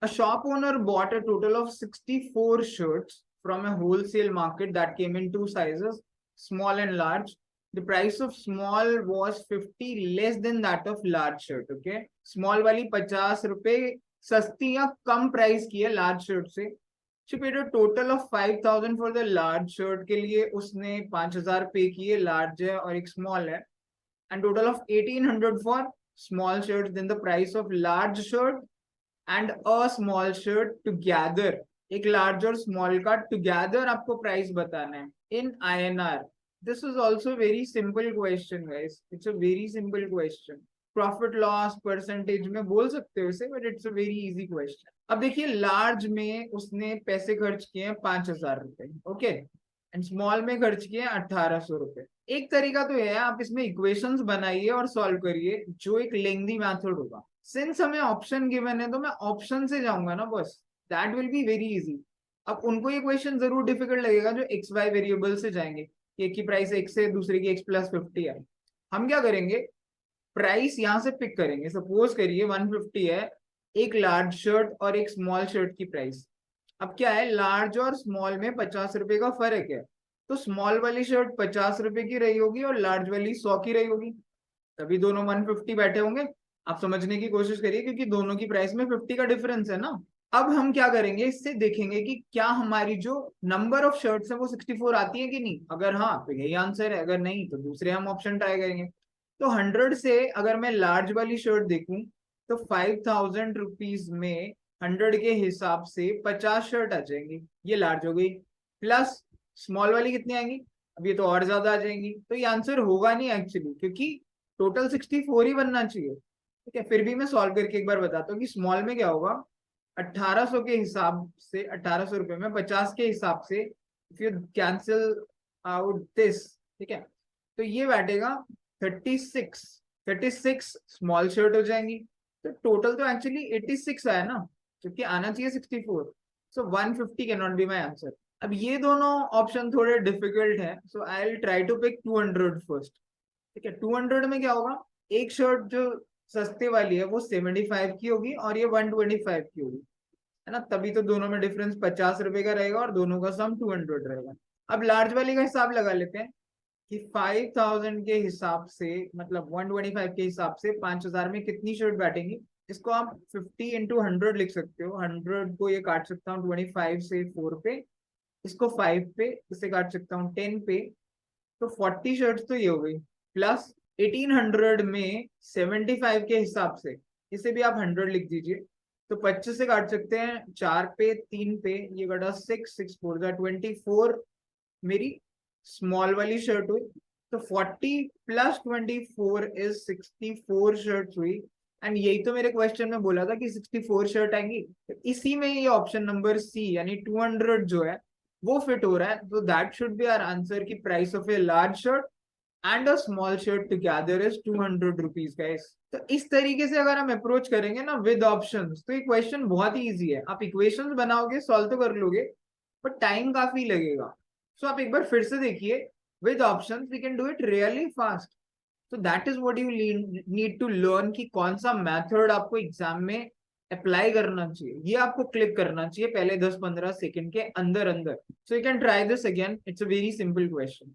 A shop owner bought a total of 64 shirts from a wholesale market that came in two sizes, small and large. The price of small was 50 less than that of large shirt. Okay, small वाली 50 रुपए सस्ती या कम price की है large shirt से. She paid a total of 5,000 for the large shirt के लिए उसने 5,000 पे किए, large है और एक small है, and total of 1,800 for small shirt. Then the price of large shirt and a small shirt together, एक large और small का together आपको price बताना है in INR. This is also very simple question guys. It's a very simple question. Profit loss percentage में बोल सकते हो इसे, but it's a very easy question. अब देखिए लार्ज में उसने पैसे खर्च किए हैं 5,000 रुपए, ओके, एंड स्मॉल में खर्च किए 1,800 रुपए. एक तरीका तो है आप इसमें इक्वेशंस बनाइए और सॉल्व करिए, जो एक लेंथी मेथड होगा. सिंस हमें ऑप्शन गिवन है तो मैं ऑप्शन से जाऊंगा ना बस, that will be very easy. अब उनको ये क्वेश्चन जरूर डिफिकल्ट लगेगा जो एक्स वाई वेरिएबल से जाएंगे, एक की प्राइस एक्स है दूसरे की एक्स प्लस 50 है. हम क्या करेंगे, प्राइस यहां से पिक करेंगे. सपोज करिए 150 है एक लार्ज शर्ट और एक स्मॉल शर्ट की प्राइस. अब क्या है, लार्ज और स्मॉल में 50 रुपए का फर्क है, तो स्मॉल वाली शर्ट 50 रुपए की रही होगी और लार्ज वाली 100 की रही होगी, तभी दोनों 150 बैठे होंगे. आप समझने की कोशिश करिए क्योंकि दोनों की प्राइस में 50 का डिफरेंस है ना. अब हम क्या करेंगे, इससे देखेंगे कि क्या हमारी जो नंबर ऑफ शर्ट्स है वो 64 आती है कि नहीं. अगर हाँ तो यही आंसर है, अगर नहीं तो दूसरे हम ऑप्शन ट्राई करेंगे. तो 100 से अगर मैं लार्ज वाली शर्ट देखूं तो 5,000 रुपीज में 100 के हिसाब से 50 शर्ट आ जाएंगी, ये लार्ज हो गई. प्लस स्मॉल वाली कितनी आएंगी, अब ये तो और ज्यादा आ जाएंगी. तो ये आंसर होगा नहीं एक्चुअली, क्योंकि टोटल 64 ही बनना चाहिए. ठीक है, फिर भी मैं सॉल्व करके एक बार बताता हूँ कि स्मॉल में क्या होगा. 1,800 के हिसाब से 1,800 रुपए में 50 के हिसाब से if you cancel out this, ठीक है, तो ये बैठेगा 36 स्मॉल शर्ट हो जाएंगी. तो टोटल तो एक्चुअली 86 आया ना, क्योंकि आना चाहिए 64. So 150 can not be my answer. अब ये दोनों ऑप्शन थोड़े डिफिकल्ट है, so I will try to pick 200 first. ठीक है, 200 में क्या होगा, एक शर्ट जो सस्ते वाली है वो 75 की होगी और ये 125 की होगी, है ना, तभी तो दोनों में डिफरेंस 50 रुपए का रहेगा और दोनों का सम 200 रहेगा. अब लार्ज वाली का हिसाब लगा लेते हैं कि 5,000 के हिसाब से, मतलब 125 के हिसाब से 5,000 में कितनी शर्ट बैठेंगी. इसको आप 50 इंटू 100 लिख सकते हो. 100 को ये काट सकता हूँ 25 से 4 पे, इसको 5 पे, इसे काट सकता हूँ 10 पे, तो 40 शर्ट्स तो ये हो गई. प्लस 1,800 में 75 के हिसाब से, इसे भी आप 100 लिख दीजिए, तो 25 से काट सकते हैं 4 पे 3 पे, ये कटा 6 4 24 मेरी स्मॉल वाली शर्ट हुई. तो 40 प्लस 24 इज 64 शर्ट हुई. एंड यही तो मेरे क्वेश्चन में बोला था कि 64 शर्ट आएंगी, तो इसी में ये ऑप्शन नंबर सी यानी 200 जो है वो फिट हो रहा है. तो that should be our answer की price of a large shirt and a small shirt together is 200 rupees guys. तो इस तरीके से अगर हम अप्रोच करेंगे ना विद ऑप्शंस, तो ये क्वेश्चन बहुत ही इजी है. आप इक्वेशंस बनाओगे, सॉल्व तो कर लोगे, बट टाइम काफी लगेगा. सो आप एक बार फिर से देखिए, with options we can do it really fast. तो that is what you need to learn कि कौन सा मेथड आपको एग्जाम में अप्लाई करना चाहिए. ये आपको क्लिक करना चाहिए पहले 10-15 सेकंड के अंदर अंदर. So you can try this again, it's a very simple question.